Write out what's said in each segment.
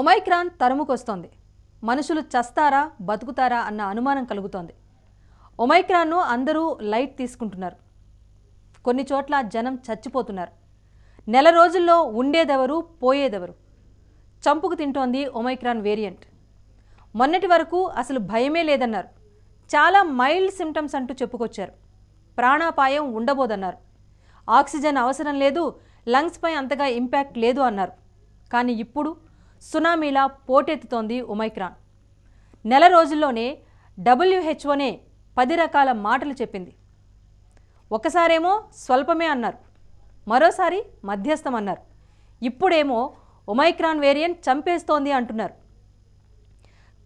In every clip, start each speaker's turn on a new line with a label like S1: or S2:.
S1: Omicron తరుముకొస్తోంది. మనుషులు చస్తారా బతుకుతారా అన్న అనుమానం కలుగుతోంది. ఒమైక్రాన్ను అందరూ లైట్ తీసుకుంటున్నారు. కొన్ని చోట్ల జనం చచ్చిపోతున్నారు. నెల రోజుల్లో ఉండేదెవరు పోయేదెవరు? చంపుకు తింటోంది ఒమైక్రాన్ వేరియంట్. మొన్నటి వరకు అసలు భయమే లేదన్నారు. చాలా మైల్డ్ సిమ్టమ్స్ అంటూ చెప్పుకొచ్చారు. ప్రాణాపాయం ఉండబోదన్నారు. ఆక్సిజన్ అవసరం లేదు, లంగ్స్పై అంతగా ఇంపాక్ట్ లేదు అన్నారు. కానీ ఇప్పుడు సునామీలా పోటెత్తుతోంది ఒమైక్రాన్. నెల రోజుల్లోనే WHOనే 10 రకాల మాటలు చెప్పింది. ఒకసారేమో స్వల్పమే అన్నారు, మరోసారి మధ్యస్థం అన్నారు. ఇప్పుడేమో ఒమైక్రాన్ వేరియంట్ చంపేస్తోంది అంటున్నారు.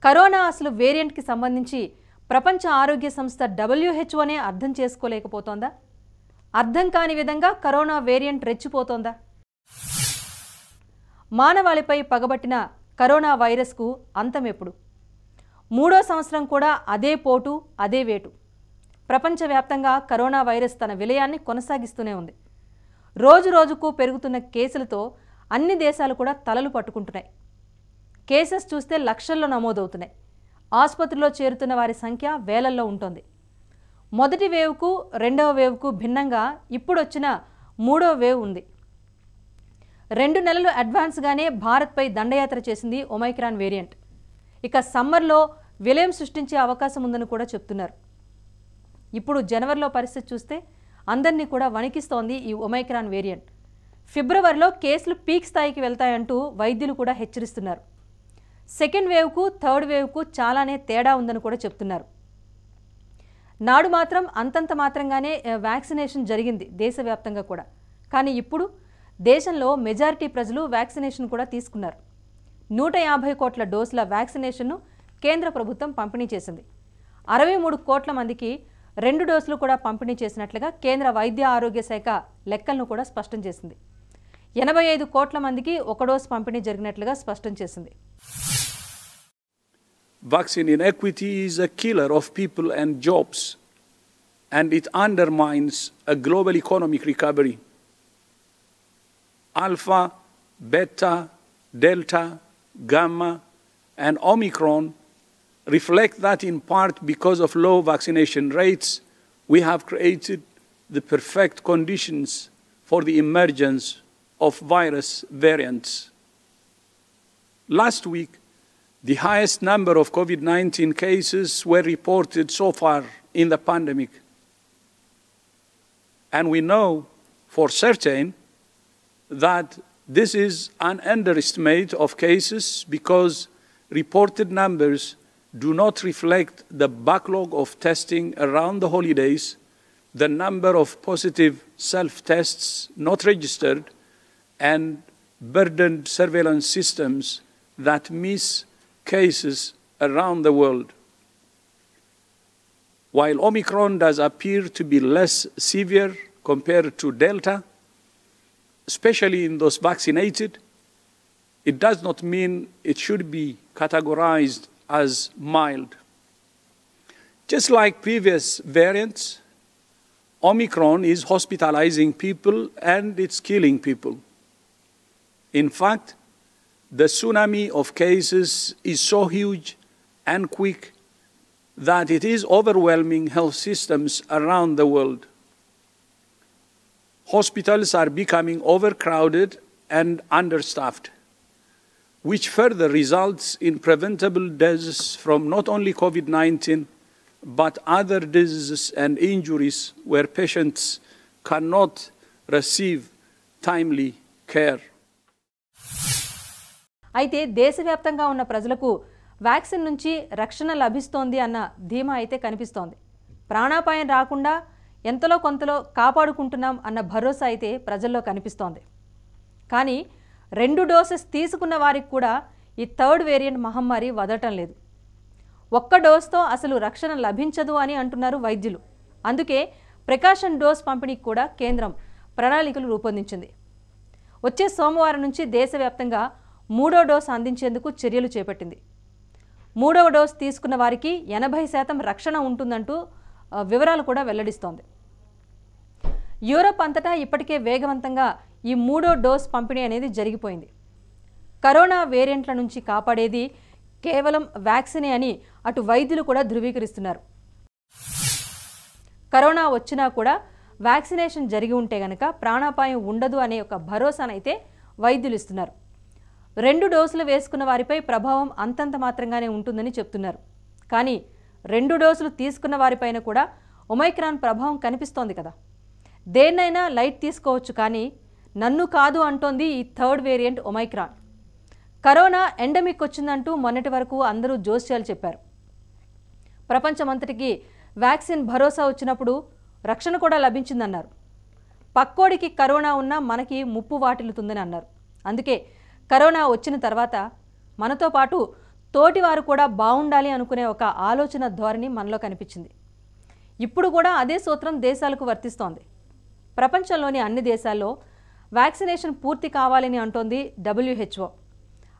S1: కరోనా అసలు వేరియంట్కి సంబంధించి ప్రపంచ ఆరోగ్య సంస్థ WHOనే అర్థం చేసుకోలేకపోతోందా? అర్థం కాని విధంగా కరోనా వేరియంట్ రెచ్చిపోతోందా? మానవాళిపై పగబట్టిన కరోనా వైరస్కు అంతమెప్పుడు? 3వ సంవత్సరం కూడా అదే పోటు అదే వేటు. ప్రపంచవ్యాప్తంగా కరోనా వైరస్ తన విలయాన్ని కొనసాగిస్తూనే ఉంది. రోజు రోజుకు పెరుగుతున్న కేసులతో అన్ని దేశాలు కూడా తలలు పట్టుకుంటున్నాయి. కేసెస్ చూస్తే లక్షల్లో నమోదవుతున్నాయి. ఆసుపత్రిలో చేరుతున్న వారి సంఖ్య వేలల్లో ఉంటుంది. మొదటి వేవ్కు రెండవ వేవ్కు భిన్నంగా ఇప్పుడొచ్చిన 3వ వేవ్ ఉంది. 2 నెలలు అడ్వాన్స్గానే భారత్పై దండయాత్ర చేసింది ఒమైక్రాన్ వేరియంట్. ఇక సమ్మర్లో విలయం సృష్టించే అవకాశం ఉందని కూడా చెప్తున్నారు. ఇప్పుడు జనవరిలో పరిస్థితి చూస్తే అందరినీ కూడా వణికిస్తోంది ఈ ఒమైక్రాన్ వేరియంట్. ఫిబ్రవరిలో కేసులు పీక్ స్థాయికి వెళ్తాయంటూ వైద్యులు కూడా హెచ్చరిస్తున్నారు. సెకండ్ వేవ్కు థర్డ్ వేవ్కు చాలానే తేడా ఉందని కూడా చెప్తున్నారు. నాడు మాత్రం అంతంత మాత్రంగానే వ్యాక్సినేషన్ జరిగింది దేశవ్యాప్తంగా కూడా. కానీ ఇప్పుడు దేశంలో మెజారిటీ ప్రజలు వ్యాక్సినేషన్ కూడా తీసుకున్నారు. 150 కోట్ల డోసుల వ్యాక్సినేషన్ను కేంద్ర ప్రభుత్వం పంపిణీ చేసింది. 63 కోట్ల మందికి 2 డోసులు కూడా పంపిణీ చేసినట్లుగా కేంద్ర వైద్య ఆరోగ్య శాఖ లెక్కలను కూడా స్పష్టం చేసింది. 85 కోట్ల మందికి 1 డోసు పంపిణీ జరిగినట్లుగా స్పష్టం చేసింది.
S2: Vaccine inequity is a killer of people and jobs, and it undermines a global economic recovery. Alpha, Beta, Delta, Gamma, and Omicron reflect that in part because of low vaccination rates, we have created the perfect conditions for the emergence of virus variants. Last week, the highest number of COVID-19 cases were reported so far in the pandemic. And we know for certain that this is an underestimate of cases because reported numbers do not reflect the backlog of testing around the holidays, the number of positive self-tests not registered, and burdened surveillance systems that miss cases around the world. While Omicron does appear to be less severe compared to Delta, especially in those vaccinated, it does not mean it should be categorized as mild. Just like previous variants, Omicron is hospitalizing people and it's killing people. In fact, the tsunami of cases is so huge and quick that it is overwhelming health systems around the world. Hospitals are becoming overcrowded and understaffed, which further results in preventable deaths from not only COVID-19, but other diseases and injuries where patients cannot receive timely care.
S1: అయితే దేశవ్యాప్తంగా ఉన్న ప్రజలకు vaccine నుంచి రక్షణ లభిస్తోంది అన్న ధీమా అయితే కనిపిస్తోంది. ప్రాణాపాయం రాకుండా ఎంతలో కొంతలో కాపాడుకుంటున్నాం అన్న భరోసా అయితే ప్రజల్లో కనిపిస్తోంది. కానీ 2 డోసెస్ తీసుకున్న వారికి కూడా ఈ థర్డ్ వేరియంట్ మహమ్మారి వదలటం లేదు. 1 డోస్తో అసలు రక్షణ లభించదు అని అంటున్నారు వైద్యులు. అందుకే ప్రికాషన్ డోస్ పంపిణీకి కూడా కేంద్రం ప్రణాళికలు రూపొందించింది. వచ్చే సోమవారం నుంచి దేశవ్యాప్తంగా 3వ డోసు అందించేందుకు చర్యలు చేపట్టింది. 3వ డోసు తీసుకున్న వారికి 80% రక్షణ ఉంటుందంటూ వివరాలు కూడా వెల్లడిస్తోంది. యూరప్ అంతటా ఇప్పటికే వేగవంతంగా ఈ 3వ డోస్ పంపిణీ అనేది జరిగిపోయింది. కరోనా వేరియంట్ల నుంచి కాపాడేది కేవలం వ్యాక్సినే అని అటు వైద్యులు కూడా ధృవీకరిస్తున్నారు. కరోనా వచ్చినా కూడా వ్యాక్సినేషన్ జరిగి ఉంటే గనక ప్రాణాపాయం ఉండదు అనే ఒక భరోసానైతే వైద్యులు ఇస్తున్నారు. 2 డోసులు వేసుకున్న వారిపై ప్రభావం అంతంత మాత్రంగానే ఉంటుందని చెప్తున్నారు. కానీ 2 డోసులు తీసుకున్న వారిపైన కూడా ఒమైక్రాన్ ప్రభావం కనిపిస్తోంది కదా. దేన్నైనా లైట్ తీసుకోవచ్చు, కానీ నన్ను కాదు అంటోంది ఈ 3rd variant omicron. Corona endemic వచ్చిందంటూ మొన్నటి వరకు అందరూ జోస్యాలు చెప్పారు. ప్రపంచమంతటికి వ్యాక్సిన్ భరోసా వచ్చినప్పుడు రక్షణ కూడా లభించిందన్నారు. పక్కోడికి కరోనా ఉన్నా మనకి ముప్పు వాటిల్లుతుందని అన్నారు. అందుకే కరోనా వచ్చిన తర్వాత మనతో పాటు తోటివారు కూడా బాగుండాలి అనుకునే ఒక ఆలోచన ధోరణి మనలో కనిపించింది. ఇప్పుడు కూడా అదే సూత్రం దేశాలకు వర్తిస్తోంది. ప్రపంచంలోని అన్ని దేశాల్లో వ్యాక్సినేషన్ పూర్తి కావాలని అంటోంది WHO.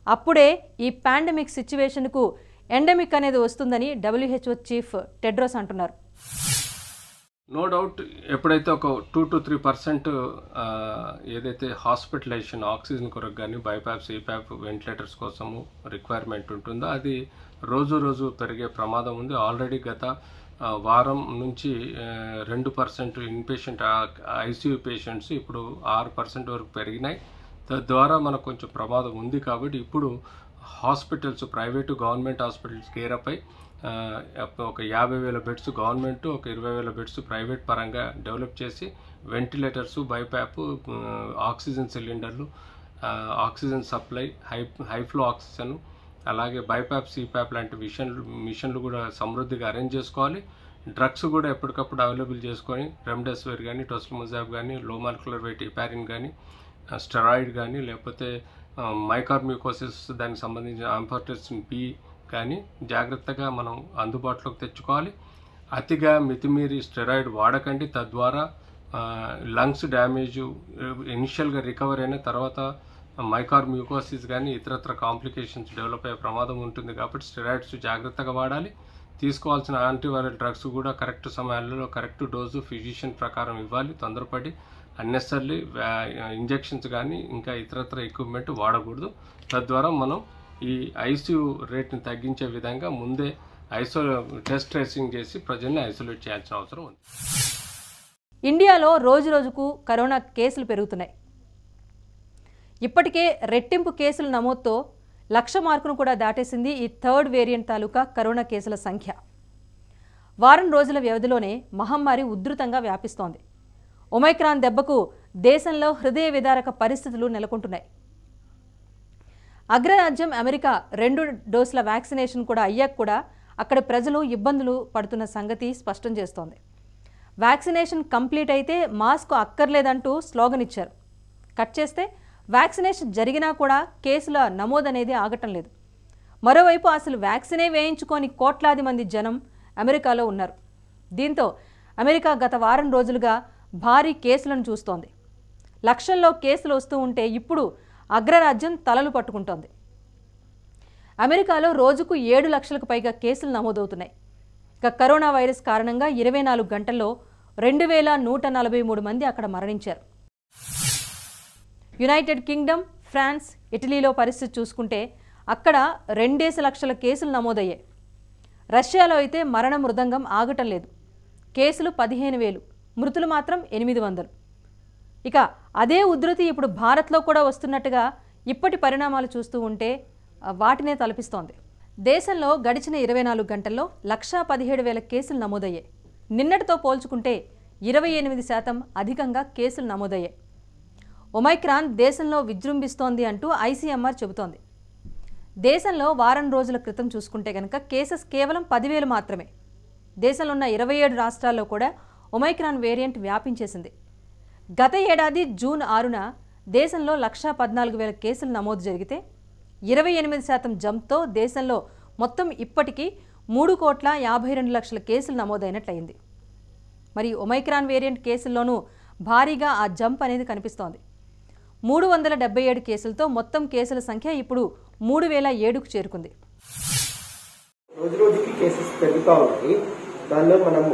S1: అప్పుడే ఈ పాండమిక్ సిచ్యువేషన్కు ఎండమిక్ అనేది వస్తుందని WHO చీఫ్ టెడ్రోస్ అంటున్నారు.
S3: నో డౌట్ ఎప్పుడైతే ఒక 2 to 3% ఏదైతే హాస్పిటలైజేషన్ ఆక్సిజన్ కొరకు కానీ బైపాప్ సిపాప్ వెంటిలేటర్స్ కోసము రిక్వైర్మెంట్ ఉంటుందో అది రోజు పెరిగే ప్రమాదం ఉంది. ఆల్రెడీ గత వారం నుంచి 2% ఇన్పేషెంట్ ICU పేషెంట్స్ ఇప్పుడు 6% వరకు పెరిగినాయి. తద్వారా మనకు కొంచెం ప్రమాదం ఉంది. కాబట్టి ఇప్పుడు హాస్పిటల్స్ ప్రైవేటు గవర్నమెంట్ హాస్పిటల్స్ కేరపై ఒక 50,000 బెడ్స్ గవర్నమెంట్, ఒక 20,000 బెడ్స్ ప్రైవేట్ పరంగా డెవలప్ చేసి వెంటిలేటర్స్, బైపాప్, ఆక్సిజన్ సిలిండర్లు, ఆక్సిజన్ సప్లై, హైఫ్లో ఆక్సిజన్, అలాగే బైపాప్ సిపాప్ లాంటి మిషన్లు కూడా సమృద్ధిగా అరేంజ్ చేసుకోవాలి. డ్రగ్స్ కూడా ఎప్పటికప్పుడు అవైలబుల్ చేసుకొని రెమ్డెసివిర్ కానీ, టోసిలిజుమాబ్ కానీ, లో మాలిక్యులర్ వెయిట్ హెపారిన్ కానీ, స్టెరాయిడ్ కానీ, లేకపోతే మైకార్మికోసిస్ దానికి సంబంధించిన ఆంఫోటెరిసిన్ B కానీ జాగ్రత్తగా మనం అందుబాటులోకి తెచ్చుకోవాలి. అతిగా మితిమీరి స్టెరాయిడ్ వాడకండి. తద్వారా లంగ్స్ డ్యామేజ్ ఇనిషియల్గా రికవర్ అయిన తర్వాత మైకార్మికోసిస్ కానీ ఇతరత్ర కాంప్లికేషన్స్ డెవలప్ అయ్యే ప్రమాదం ఉంటుంది. కాబట్టి స్టెరాయిడ్స్ జాగ్రత్తగా వాడాలి. తీసుకోవాల్సిన యాంటీవైరల్ డ్రగ్స్ కూడా కరెక్ట్ సమయాల్లో కరెక్ట్ డోసు ఫిజిషియన్ ప్రకారం ఇవ్వాలి. తొందరపడి అన్నెసర్లీ ఇంజెక్షన్స్ కానీ ఇంకా ఇతరత్ర ఎక్విప్మెంట్ వాడకూడదు. తద్వారా మనం ఈ ICU రేట్ని తగ్గించే విధంగా ముందే టెస్ట్ ట్రేసింగ్ చేసి ప్రజల్ని ఐసోలేట్ చేయాల్సిన అవసరం ఉంది.
S1: ఇండియాలో రోజుకు కరోనా కేసులు పెరుగుతున్నాయి. ఇప్పటికే రెట్టింపు కేసుల నమోదుతో 1,00,000 మార్కును కూడా దాటేసింది ఈ 3rd వేరియంట్ తాలూకా కరోనా కేసుల సంఖ్య. వారం రోజుల వ్యవధిలోనే మహమ్మారి ఉధృతంగా వ్యాపిస్తోంది. ఒమైక్రాన్ దెబ్బకు దేశంలో హృదయ విదారక పరిస్థితులు నెలకొంటున్నాయి. అగ్రరాజ్యం అమెరికా 2 డోసుల వ్యాక్సినేషన్ కూడా అయ్యాక కూడా అక్కడ ప్రజలు ఇబ్బందులు పడుతున్న సంగతి స్పష్టం చేస్తోంది. వ్యాక్సినేషన్ కంప్లీట్ అయితే మాస్క్ అక్కర్లేదంటూ స్లోగన్ ఇచ్చారు. కట్ చేస్తే వ్యాక్సినేషన్ జరిగినా కూడా కేసుల నమోదనేది ఆగటం లేదు. మరోవైపు అసలు వ్యాక్సినే వేయించుకొని కోట్లాది మంది జనం అమెరికాలో ఉన్నారు. దీంతో అమెరికా గత వారం రోజులుగా భారీ కేసులను చూస్తోంది. లక్షల్లో కేసులు వస్తూ ఉంటే ఇప్పుడు అగ్రరాజ్యం తలలు పట్టుకుంటోంది. అమెరికాలో రోజుకు 7 లక్షలకు పైగా కేసులు నమోదవుతున్నాయి. ఇక కరోనా వైరస్ కారణంగా 24 గంటల్లో 2,143 మంది అక్కడ మరణించారు. యునైటెడ్ కింగ్డమ్, ఫ్రాన్స్, ఇటలీలో పరిస్థితి చూసుకుంటే అక్కడ 2 లక్షల కేసులు నమోదయ్యాయి. రష్యాలో అయితే మరణ మృదంగం ఆగటం లేదు. కేసులు 15,000, మృతులు మాత్రం 800. ఇక అదే ఉధృతి ఇప్పుడు భారత్లో కూడా వస్తున్నట్టుగా ఇప్పటి పరిణామాలు చూస్తూ ఉంటే వాటినే తలపిస్తోంది. దేశంలో గడిచిన 24 గంటల్లో 1,17,000 కేసులు నమోదయ్యాయి. నిన్నటితో పోల్చుకుంటే 28% అధికంగా కేసులు నమోదయ్యాయి. ఒమైక్రాన్ దేశంలో విజృంభిస్తోంది అంటూ ICMR చెబుతోంది. దేశంలో వారం రోజుల క్రితం చూసుకుంటే కనుక కేసెస్ కేవలం 10,000 మాత్రమే. దేశంలో ఉన్న 27 రాష్ట్రాల్లో కూడా ఒమైక్రాన్ వేరియంట్ వ్యాపించేసింది. గత ఏడాది జూన్ 6న దేశంలో 1,14,000 కేసులు నమోదు జరిగితే 28% జంప్తో దేశంలో మొత్తం ఇప్పటికీ 3,52,00,000 కేసులు నమోదైనట్లయింది. మరి ఒమైక్రాన్ వేరియంట్ కేసుల్లోనూ భారీగా ఆ జంప్ అనేది కనిపిస్తోంది. 377 కేసులతో మొత్తం కేసుల సంఖ్య ఇప్పుడు 3,007కు చేరుకుంది.
S4: రోజుకి కేసెస్ పెరుగుతూ ఉంటాయి. దానిలో మనము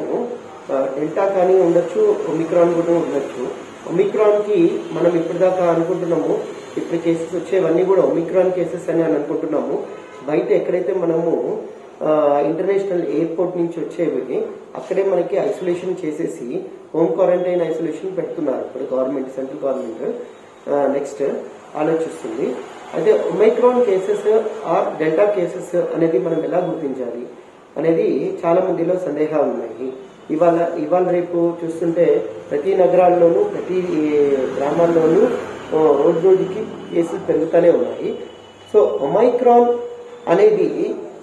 S4: డెల్టా కానీ ఉండొచ్చు, ఒమిక్రాన్ కూడా ఉండొచ్చు. ఒమిక్రాన్కి మనం ఇప్పటిదాకా అనుకుంటున్నాము ఇప్పుడు కేసెస్ వచ్చేవన్నీ కూడా ఒమిక్రాన్ కేసెస్ అని అనుకుంటున్నాము. బయట ఎక్కడైతే మనము ఇంటర్నేషనల్ ఎయిర్పోర్ట్ నుంచి వచ్చేవి అక్కడే మనకి ఐసోలేషన్ చేసేసి హోమ్ క్వారంటైన్ ఐసోలేషన్ పెడుతున్నారు ఇప్పుడు గవర్నమెంట్, సెంట్రల్ గవర్నమెంట్ నెక్స్ట్ ఆలోచిస్తుంది. అయితే omicron cases or delta cases అనేది మనం ఎలా గుర్తించాలి అనేది చాలా మందిలో సందేహాలు ఉన్నాయి. ఇవాళ రేపు చూస్తుంటే ప్రతి నగరాల్లోనూ ప్రతి గ్రామాల్లోనూ రోజుకి కేసులు పెరుగుతూనే ఉన్నాయి. సో ఒమైక్రాన్ అనేది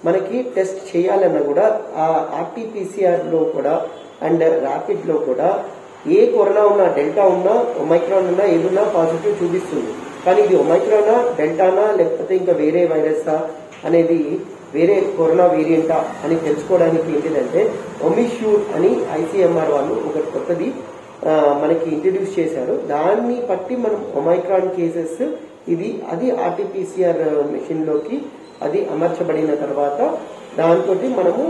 S4: మనకి టెస్ట్ చేయాలన్నా కూడా ఆ ఆర్టీపీసీఆర్లో కూడా అండ్ ర్యాపిడ్లో కూడా ఏ కరోనా ఉన్నా, డెల్టా ఉన్నా, ఒమైక్రాన్ ఉన్నా, ఏదున్నా పాజిటివ్ చూపిస్తుంది. కానీ ఇది ఒమైక్రానా, డెల్టానా లేకపోతే ఇంకా వేరే వైరసా అనేది, వేరే కరోనా వేరియంటా అని తెలుసుకోవడానికి ఏంటిదంటే ఒమిష్యూర్ అని ఐసీఎంఆర్ వాళ్ళు ఒకటి కొత్తది మనకి ఇంట్రడ్యూస్ చేశారు. దాన్ని బట్టి మనం ఒమైక్రాన్ కేసెస్ అది ఆర్టీపీసీఆర్ మెషిన్లోకి అది అమర్చబడిన తర్వాత దాంతో మనము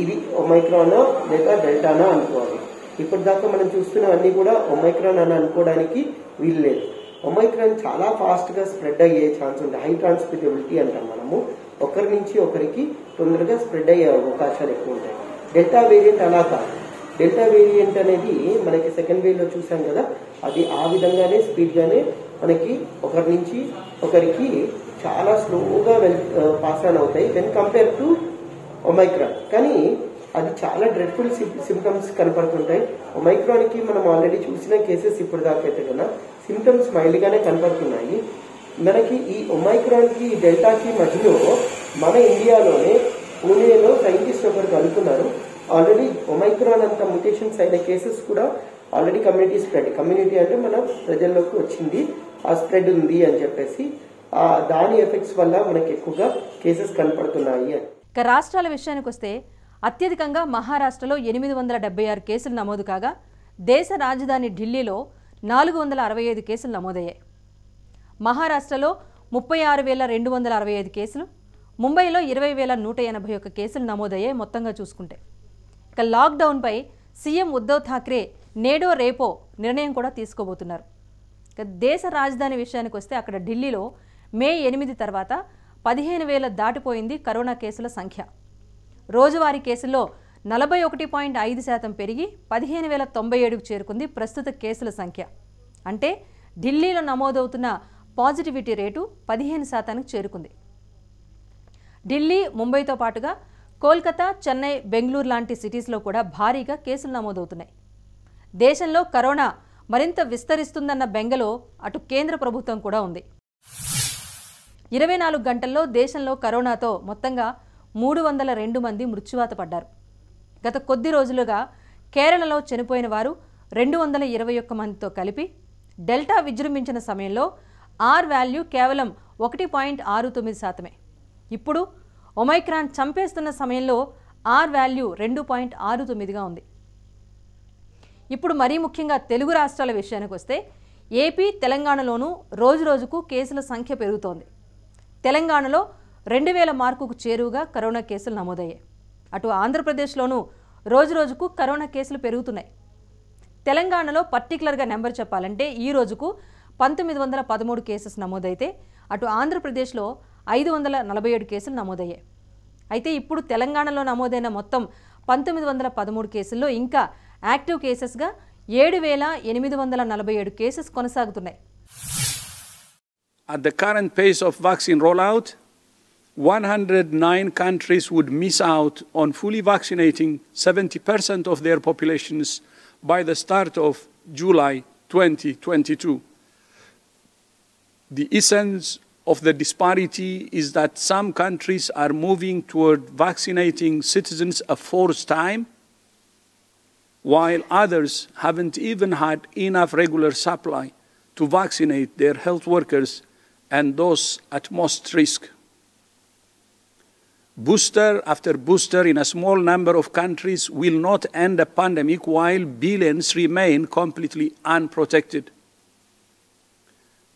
S4: ఇది ఒమైక్రానా లేదా డెల్టానా అనుకోవాలి. ఇప్పుడు దాకా మనం చూస్తున్నవన్నీ కూడా ఒమైక్రాన్ అని అనుకోవడానికి వీలు లేదు. ఒమైక్రాన్ చాలా ఫాస్ట్గా స్ప్రెడ్ అయ్యే ఛాన్స్ ఉంది. హై ట్రాన్స్మిటబిలిటీ అంటాం మనము. ఒకరి నుంచి ఒకరికి తొందరగా స్ప్రెడ్ అయ్యే అవకాశాలు ఎక్కువ ఉంటాయి. డెల్టా వేరియంట్ అలా కాదు. డెల్టా వేరియంట్ అనేది మనకి సెకండ్ వేవ్లో చూసాం కదా, అది ఆ విధంగానే స్పీడ్గానే మనకి ఒకరి నుంచి ఒకరికి చాలా స్లోగా పాస్ ఆన్ అవుతాయి వెన్ కంపేర్ టు ఒమైక్రాన్. కానీ అది చాలా డ్రెడ్ఫుల్ సిమ్టమ్స్ కనపడుతుంటాయి. ఒమైక్రాన్కి మనం ఆల్రెడీ చూసిన కేసెస్ ఇప్పుడు దాకా అయితే కదా సిమ్టమ్స్ మైల్డ్గానే కనపడుతున్నాయి. మనకి ఈ ఒమైక్రాన్కి డెల్టాకి మధ్యలో మన ఇండియాలోనే పూణేలో సైంటిస్ట్ ఒకరు కనుక్కున్నారు. ఆల్రెడీ ఒమైక్రాన్ అంత మ్యుటేషన్స్ అయిన కేసెస్ కూడా ఆల్రెడీ కమ్యూనిటీ అంటే మన ప్రజల్లోకి వచ్చింది, ఆ స్ప్రెడ్ ఉంది అని చెప్పేసి దాని ఎఫెక్ట్స్ వల్ల మనకి ఎక్కువగా కేసెస్ కనపడుతున్నాయి అని.
S1: ఇక రాష్ట్రాల విషయానికి వస్తే అత్యధికంగా మహారాష్ట్రలో 876 కేసులు నమోదు కాగా దేశ రాజధాని ఢిల్లీలో 465 కేసులు నమోదయ్యాయి. మహారాష్ట్రలో 36,265 కేసులు, ముంబైలో 20,181 కేసులు నమోదయ్యాయి మొత్తంగా చూసుకుంటే. ఇక లాక్డౌన్పై సీఎం ఉద్ధవ్ ఠాక్రే నేడో రేపో నిర్ణయం కూడా తీసుకోబోతున్నారు. ఇక దేశ రాజధాని విషయానికి వస్తే అక్కడ ఢిల్లీలో మే 8 తర్వాత 15,000 దాటిపోయింది కరోనా కేసుల సంఖ్య. రోజువారీ కేసుల్లో 41.5% పెరిగి 15,097కు చేరుకుంది ప్రస్తుత కేసుల సంఖ్య. అంటే ఢిల్లీలో నమోదవుతున్న పాజిటివిటీ రేటు 15%కు చేరుకుంది. ఢిల్లీ, ముంబైతో పాటుగా కోల్కతా, చెన్నై, బెంగళూరు లాంటి సిటీస్లో కూడా భారీగా కేసులు నమోదవుతున్నాయి. దేశంలో కరోనా మరింత విస్తరిస్తుందన్న బెంగలో అటు కేంద్ర ప్రభుత్వం కూడా ఉంది. 24 గంటల్లో దేశంలో కరోనాతో మొత్తంగా 302 మంది మృత్యువాత పడ్డారు. గత కొద్ది రోజులుగా కేరళలో చనిపోయిన వారు 221 మందితో కలిపి డెల్టా విజృంభించిన సమయంలో ఆర్ వాల్యూ కేవలం 1.69%. ఇప్పుడు ఒమైక్రాన్ చంపేస్తున్న సమయంలో ఆర్ వాల్యూ 2.69గా ఉంది. ఇప్పుడు మరీ ముఖ్యంగా తెలుగు రాష్ట్రాల విషయానికి వస్తే ఏపీ, తెలంగాణలోనూ రోజురోజుకు కేసుల సంఖ్య పెరుగుతోంది. తెలంగాణలో 2000 మార్కుకు చేరువగా కరోనా కేసులు నమోదయ్యాయి. అటు ఆంధ్రప్రదేశ్లోనూ రోజురోజుకు కరోనా కేసులు పెరుగుతున్నాయి. తెలంగాణలో పర్టికులర్గా నెంబర్ చెప్పాలంటే ఈ రోజుకు 1913 కేసెస్ నమోదైతే అటు ఆంధ్రప్రదేశ్లో 547 కేసులు నమోదయ్యాయి. అయితే ఇప్పుడు తెలంగాణలో నమోదైన మొత్తం 1913 కేసుల్లో ఇంకా యాక్టివ్ కేసెస్గా 7,847 కేసెస్ కొనసాగుతున్నాయి.
S2: At the current pace of vaccine rollout, 109 countries would miss out on fully vaccinating 70% of their populations by the start of July 2022. The essence of the disparity is that some countries are moving toward vaccinating citizens a fourth time, while others haven't even had enough regular supply to vaccinate their health workers and those at most risk. Booster after booster in a small number of countries will not end a pandemic while billions remain completely unprotected.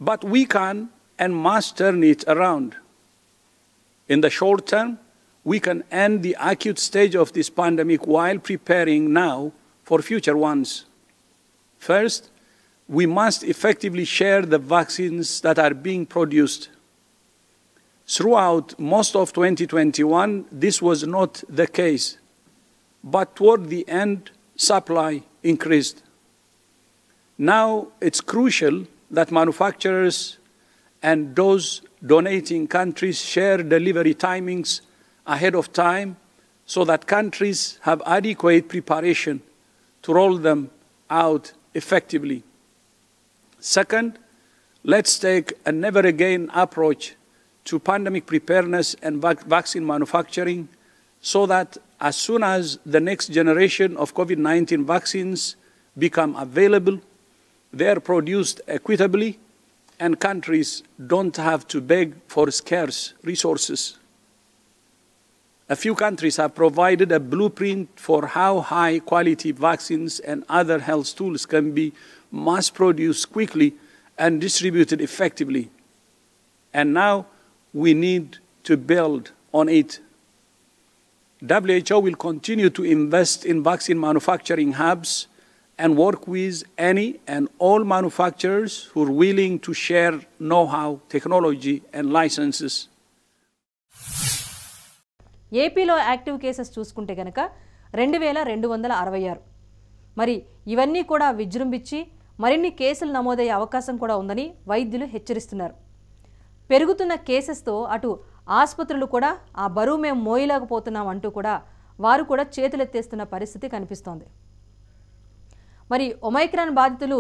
S2: But we can and must turn it around. In the short term, we can end the acute stage of this pandemic while preparing now for future ones. First, we must effectively share the vaccines that are being produced. Throughout most of 2021, this was not the case, but toward the end, supply increased. Now it's crucial that manufacturers and those donating countries share delivery timings ahead of time so that countries have adequate preparation to roll them out effectively. Second, let's take a never-again approach to pandemic preparedness and vaccine manufacturing so that as soon as the next generation of COVID-19 vaccines become available, they are produced equitably and countries don't have to beg for scarce resources. A few countries have provided a blueprint for how high-quality vaccines and other health tools can be mass-produced quickly and distributed effectively. And now we need to build on it. WHO will continue to invest in vaccine manufacturing hubs and work with any and all manufacturers who are willing to share know-how, technology, and licenses.
S1: ఏపీలో active cases చూసుకుంటే కనుక 2266. మరి ఇవన్నీ కూడా విజృంభించి మరిన్ని కేసులు నమోదయ్యే అవకాశం కూడా ఉందని వైద్యులు హెచ్చరిస్తున్నారు. పెరుగుతున్న కేసెస్తో అటు ఆసుపత్రులు కూడా ఆ బరువు మేము మోయలేకపోతున్నాం అంటూ కూడా వారు కూడా చేతులెత్తేస్తున్న పరిస్థితి కనిపిస్తోంది. మరి ఒమైక్రాన్ బాధితులు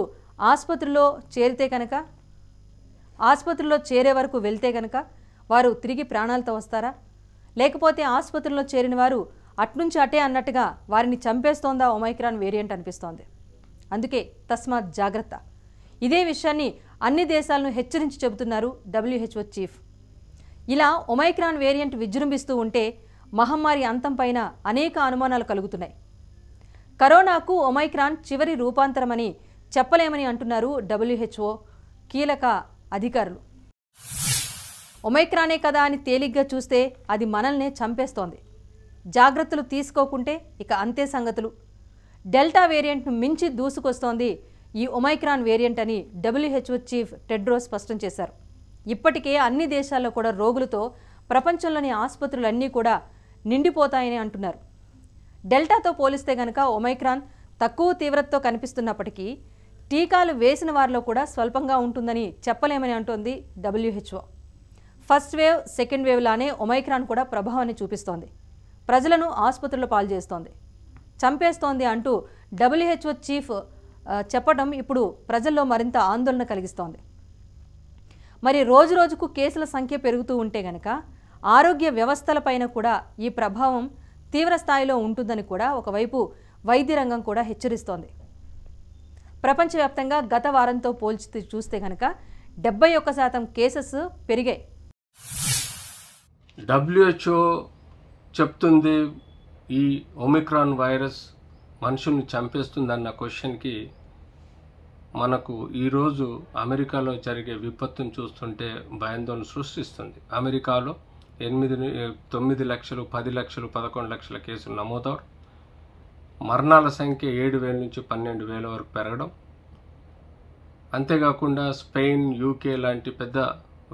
S1: ఆసుపత్రిలో చేరే వరకు వెళ్తే కనుక వారు తిరిగి ప్రాణాలతో వస్తారా, లేకపోతే ఆసుపత్రిలో చేరిన వారు అట్నుంచి అటే అన్నట్టుగా వారిని చంపేస్తోందా ఒమైక్రాన్ వేరియంట్ అనిపిస్తోంది. అందుకే తస్మాత్ జాగ్రత్త. ఇదే విషయాన్ని అన్ని దేశాలను హెచ్చరించి చెబుతున్నారు WHO చీఫ్. ఇలా ఒమైక్రాన్ వేరియంట్ విజృంభిస్తూ ఉంటే మహమ్మారి అంతం పైన అనేక అనుమానాలు కలుగుతున్నాయి. కరోనాకు ఒమైక్రాన్ చివరి రూపాంతరమని చెప్పలేమని అంటున్నారు WHO కీలక అధికారులు. ఒమైక్రానే కదా అని తేలిగ్గా చూస్తే అది మనల్నే చంపేస్తోంది. జాగ్రత్తలు తీసుకోకుంటే ఇక అంతే సంగతులు. డెల్టా వేరియంట్ను మించి దూసుకొస్తోంది ఈ ఒమైక్రాన్ వేరియంట్ అని WHO చీఫ్ టెడ్రోస్ స్పష్టం చేశారు. ఇప్పటికే అన్ని దేశాల్లో కూడా రోగులతో ప్రపంచంలోని ఆసుపత్రులన్నీ కూడా నిండిపోతాయని అంటున్నారు. డెల్టాతో పోలిస్తే గనక ఒమైక్రాన్ తక్కువ తీవ్రతతో కనిపిస్తున్నప్పటికీ టీకాలు వేసిన వారిలో కూడా స్వల్పంగా ఉంటుందని చెప్పలేమని అంటోంది WHO. First wave, second wave లానే ఒమైక్రాన్ కూడా ప్రభావాన్ని చూపిస్తోంది. ప్రజలను ఆసుపత్రుల్లో పాలు చేస్తోంది, చంపేస్తోంది అంటూ WHO చీఫ్ చెప్పడం ఇప్పుడు ప్రజల్లో మరింత ఆందోళన కలిగిస్తోంది. మరి రోజు రోజుకు కేసుల సంఖ్య పెరుగుతూ ఉంటే గనక ఆరోగ్య వ్యవస్థలపైన కూడా ఈ ప్రభావం తీవ్ర స్థాయిలో ఉంటుందని కూడా ఒకవైపు వైద్య రంగం కూడా హెచ్చరిస్తోంది. ప్రపంచవ్యాప్తంగా గత వారంతో పోల్చి చూస్తే కనుక 71% కేసెస్ పెరిగాయి.
S3: WHO చెప్తుంది ఈ ఒమిక్రాన్ వైరస్ మనుషుల్ని చంపేస్తుందన్న క్వశ్చన్కి మనకు ఈరోజు అమెరికాలో జరిగే విపత్తును చూస్తుంటే భయాందోళన సృష్టిస్తుంది. అమెరికాలో 9 లక్షలు, 10 లక్షలు, 11 లక్షల కేసులు నమోదవడం, మరణాల సంఖ్య 7,000 నుంచి 12,000 వరకు పెరగడం, అంతేకాకుండా స్పెయిన్, యూకే లాంటి పెద్ద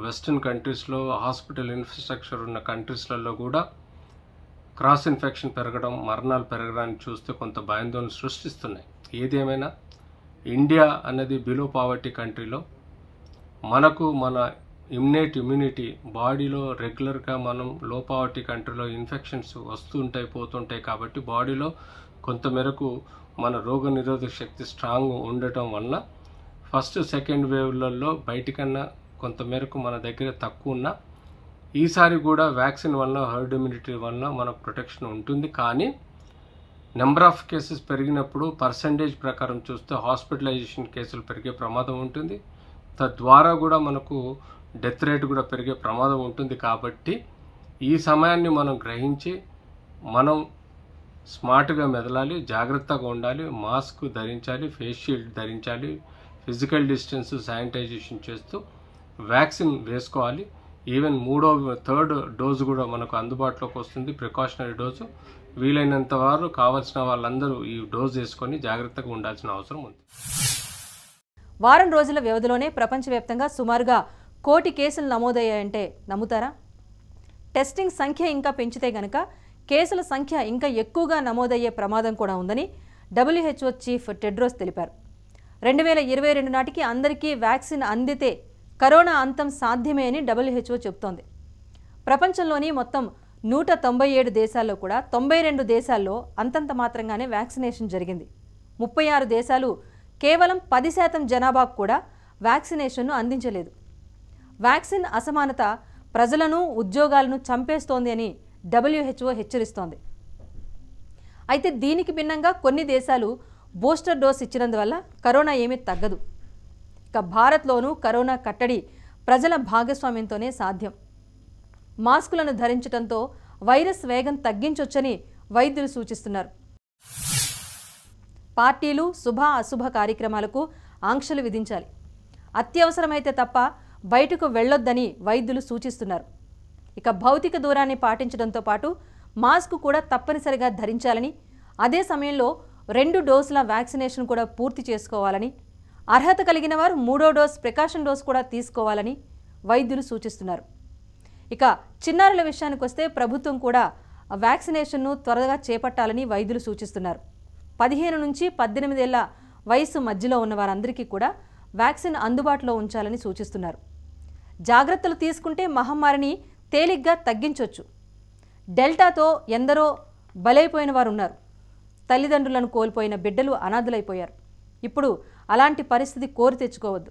S3: వెస్టర్న్ కంట్రీస్లో హాస్పిటల్ ఇన్ఫ్రాస్ట్రక్చర్ ఉన్న కంట్రీస్లలో కూడా క్రాస్ ఇన్ఫెక్షన్ పెరగడం, మరణాలు పెరగడాన్ని చూస్తే కొంత భయాందోళన సృష్టిస్తున్నాయి. ఏదేమైనా ఇండియా అన్నది బిలో పావర్టీ కంట్రీలో మనకు మన ఇమ్యూనిటీ బాడీలో రెగ్యులర్గా మనం లో పావర్టీ కంట్రీలో ఇన్ఫెక్షన్స్ వస్తుంటాయి, పోతుంటాయి. కాబట్టి బాడీలో కొంతమేరకు మన రోగ నిరోధక శక్తి స్ట్రాంగ్ ఉండటం వల్ల ఫస్ట్, సెకండ్ వేవ్లలో బయటికన్నా కొంతమేరకు మన దగ్గర తక్కువ ఉన్న ఈసారి కూడా వ్యాక్సిన్ వల్ల, హర్డ్ ఇమ్యూనిటీ వల్ల మనకు ప్రొటెక్షన్ ఉంటుంది. కానీ నెంబర్ ఆఫ్ కేసెస్ పెరిగినప్పుడు పర్సంటేజ్ ప్రకారం చూస్తే హాస్పిటలైజేషన్ కేసులు పెరిగే ప్రమాదం ఉంటుంది. తద్వారా కూడా మనకు డెత్ రేట్ కూడా పెరిగే ప్రమాదం ఉంటుంది. కాబట్టి ఈ సమయాన్ని మనం గ్రహించి మనం స్మార్ట్గా మెదలాలి, జాగ్రత్తగా ఉండాలి, మాస్క్ ధరించాలి, ఫేస్ షీల్డ్ ధరించాలి, ఫిజికల్ డిస్టెన్స్, శానిటైజేషన్ చేస్తూ వ్యాక్సిన్ వేసుకోవాలి. ఈవెన్ థర్డ్ డోసు కూడా మనకు అందుబాటులోకి వస్తుంది, ప్రికాషనరీ డోసు. వీలైనంత వారు కావాల్సిన వాళ్ళందరూ ఈ డోసు వేసుకొని జాగ్రత్తగా ఉండాల్సిన అవసరం ఉంది.
S1: వారం రోజుల వ్యవధిలోనే ప్రపంచవ్యాప్తంగా సుమారుగా 1 కోటి కేసులు నమోదయ్యాయంటే నమ్ముతారా? టెస్టింగ్ సంఖ్య ఇంకా పెంచితే గనక కేసుల సంఖ్య ఇంకా ఎక్కువగా నమోదయ్యే ప్రమాదం కూడా ఉందని WHO చీఫ్ టెడ్రోస్ తెలిపారు. 2022 నాటికి అందరికీ వ్యాక్సిన్ అందితే కరోనా అంతం సాధ్యమే అని WHO చెబుతోంది. ప్రపంచంలోని మొత్తం 197 దేశాల్లో కూడా 92 దేశాల్లో అంతంత మాత్రంగానే వ్యాక్సినేషన్ జరిగింది. 36 దేశాలు కేవలం 10% జనాభాకు కూడా వ్యాక్సినేషన్ను అందించలేదు. వ్యాక్సిన్ అసమానత ప్రజలను, ఉద్యోగాలను చంపేస్తోంది అని WHO హెచ్చరిస్తోంది. అయితే దీనికి భిన్నంగా కొన్ని దేశాలు బూస్టర్ డోస్ ఇచ్చినందువల్ల కరోనా ఏమీ తగ్గదు. ఇక భారత్లోనూ కరోనా కట్టడి ప్రజల భాగస్వామ్యంతోనే సాధ్యం. మాస్కులను ధరించడంతో వైరస్ వేగం తగ్గించొచ్చని వైద్యులు సూచిస్తున్నారు. పార్టీలు, శుభ అశుభ కార్యక్రమాలకు ఆంక్షలు విధించాలి. అత్యవసరమైతే తప్ప బయటకు వెళ్లొద్దని వైద్యులు సూచిస్తున్నారు. ఇక భౌతిక దూరాన్ని పాటించడంతో పాటు మాస్క్ కూడా తప్పనిసరిగా ధరించాలని, అదే సమయంలో 2 డోసుల వ్యాక్సినేషన్ కూడా పూర్తి చేసుకోవాలని, అర్హత కలిగిన వారు 3వ డోస్ ప్రికాషన్ డోస్ కూడా తీసుకోవాలని వైద్యులు సూచిస్తున్నారు. ఇక చిన్నారుల విషయానికి వస్తే ప్రభుత్వం కూడా వ్యాక్సినేషన్ను త్వరగా చేపట్టాలని వైద్యులు సూచిస్తున్నారు. 15 నుంచి 18 ఏళ్ల వయసు మధ్యలో ఉన్న వారందరికీ కూడా వ్యాక్సిన్ అందుబాటులో ఉంచాలని సూచిస్తున్నారు. జాగ్రత్తలు తీసుకుంటే మహమ్మారిని తేలిగ్గా తగ్గించవచ్చు. డెల్టాతో ఎందరో బలైపోయిన వారు ఉన్నారు. తల్లిదండ్రులను కోల్పోయిన బిడ్డలు అనాథలైపోయారు. ఇప్పుడు అలాంటి పరిస్థితి కోరి తెచ్చుకోవద్దు.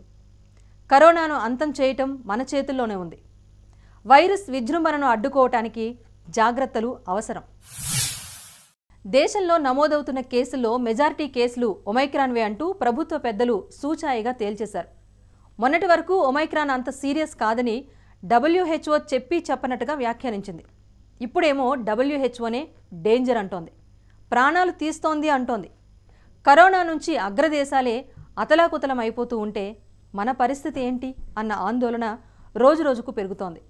S1: కరోనాను అంతం చేయటం మన చేతుల్లోనే ఉంది. వైరస్ విజృంభణను అడ్డుకోవటానికి జాగ్రత్తలు అవసరం. దేశంలో నమోదవుతున్న కేసుల్లో మెజారిటీ కేసులు ఒమైక్రాన్వే అంటూ ప్రభుత్వ పెద్దలు సూచాయిగా తేల్చేశారు. మొన్నటి వరకు ఒమైక్రాన్ అంత సీరియస్ కాదని WHO చెప్పి చెప్పనట్టుగా వ్యాఖ్యానించింది. ఇప్పుడేమో WHOనే డేంజర్ అంటోంది, ప్రాణాలు తీస్తోంది అంటోంది. కరోనా నుంచి అగ్రదేశాలే అతలాకుతలం అయిపోతూ ఉంటే మన పరిస్థితి ఏంటి అన్న ఆందోళన రోజురోజుకు పెరుగుతోంది.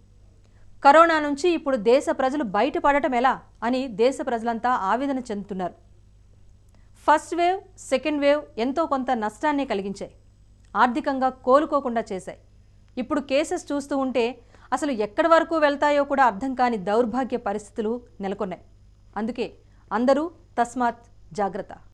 S1: కరోనా నుంచి ఇప్పుడు దేశ ప్రజలు బయటపడటం ఎలా అని దేశ ప్రజలంతా ఆవేదన చెందుతున్నారు. ఫస్ట్ వేవ్, సెకండ్ వేవ్ ఎంతో కొంత నష్టాన్ని కలిగించాయి, ఆర్థికంగా కోలుకోకుండా చేశాయి. ఇప్పుడు కేసెస్ చూస్తూ ఉంటే అసలు ఎక్కడి వరకు వెళ్తాయో కూడా అర్థం కాని దౌర్భాగ్య పరిస్థితులు నెలకొన్నాయి. అందుకే అందరూ తస్మాత్ జాగ్రత్త.